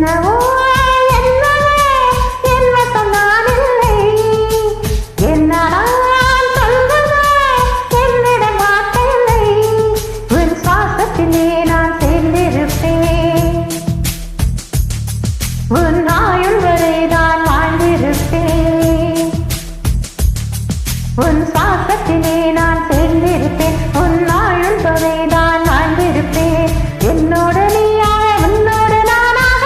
என்னவோ என்னவோ என் வசம் நான் இல்லை. என்ன நான் சொல்வதோ என்னிடம் வார்த்தை இல்லை. உன் சுவாசத்திலே நான் சேர்ந்திருப்பேன். உன் ஆயுள் வரை நான் வாழ்ந்திருப்பேன். உன் சுவாசத்திலே நான் சேர்ந்திருப்பேன். உன் ஆயுள் வரை நான் வாழ்ந்திருப்பேன். என்னோடு நீயாக உன்னோடு நானாக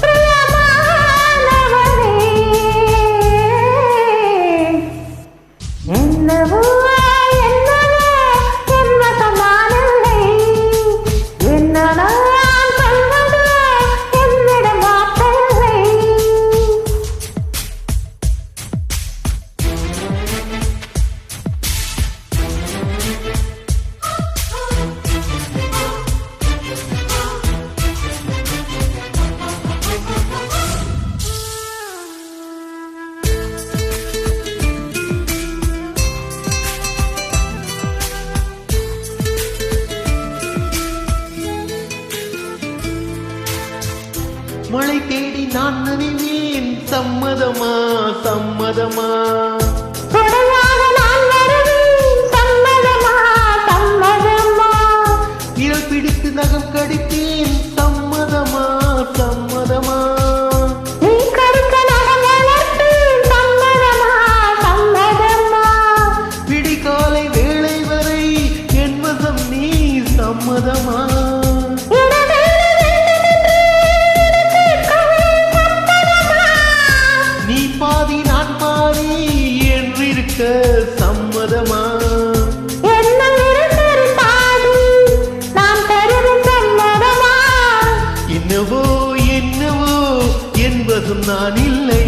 பிரியமானவனே. என்னவோ என்னவோ என் வசம் நான் இல்லை. என்ன நான் சொல்வதோ என்னிடம் வார்த்தை இல்லை. மழை தேடி நான் நனைவேன். சம்மதமா சம்மதமா கொடையாக நான் வருவேன். சம்மதமா சம்மதமா விரல் பிடித்து நகம் கடித்தேன். சம்மதமா சம்மதமா நீ கருக்க நகம் வளர்ப்பேன். சம்மதமா சம்மதமா விடிகாலை வேளை வரை என் வசம் நீ. சம்மதமா நீ பாதி நான் பாதி என்றிருக்க. சம்மதமா என்னவோ என்னவோ என்பதும் நான் இல்லை.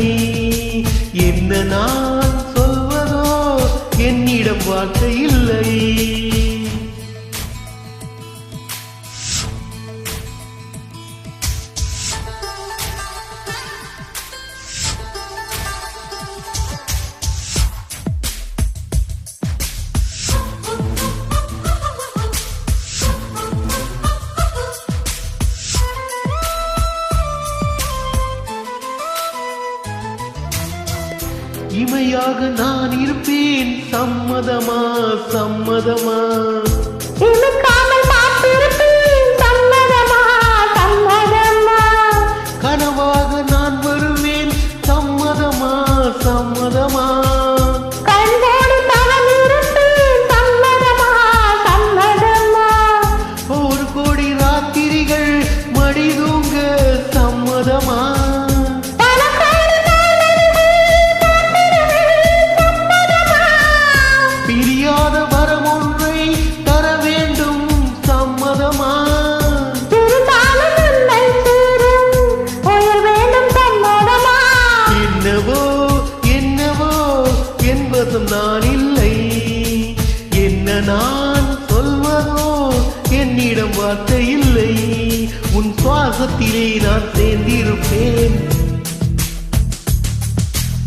என்ன நான் சொல்வதோ என்னிடம் வார்த்தை இல்லை. இமையாக நான் இருப்பேன். சம்மதமா சம்மதமா கனவாக நான் வருவேன். சம்மதமா சம்மதமா ஒரு கோடி ராத்திரிகள் மடி தூங்க. சம்மதமா பிரியாத வரம் ஒன்றை தர வேண்டும். சம்மதமா என்னவோ என்னவோ என்பதும் நான் இல்லை. என்ன நான் சொல்வதோ என்னிடம் வார்த்தை இல்லை. உன் சுவாசத்திலே நான் சேர்ந்திருப்பேன்.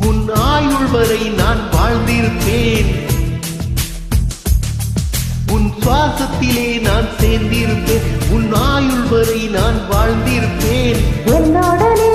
உன் ஆயுள் வரை நான் வாழ்ந்திருப்பேன். உன் சுவாசத்திலே நான் சேர்ந்திருப்பேன். உன் ஆயுள் வரை நான் வாழ்ந்திருப்பேன். என்னோட நீ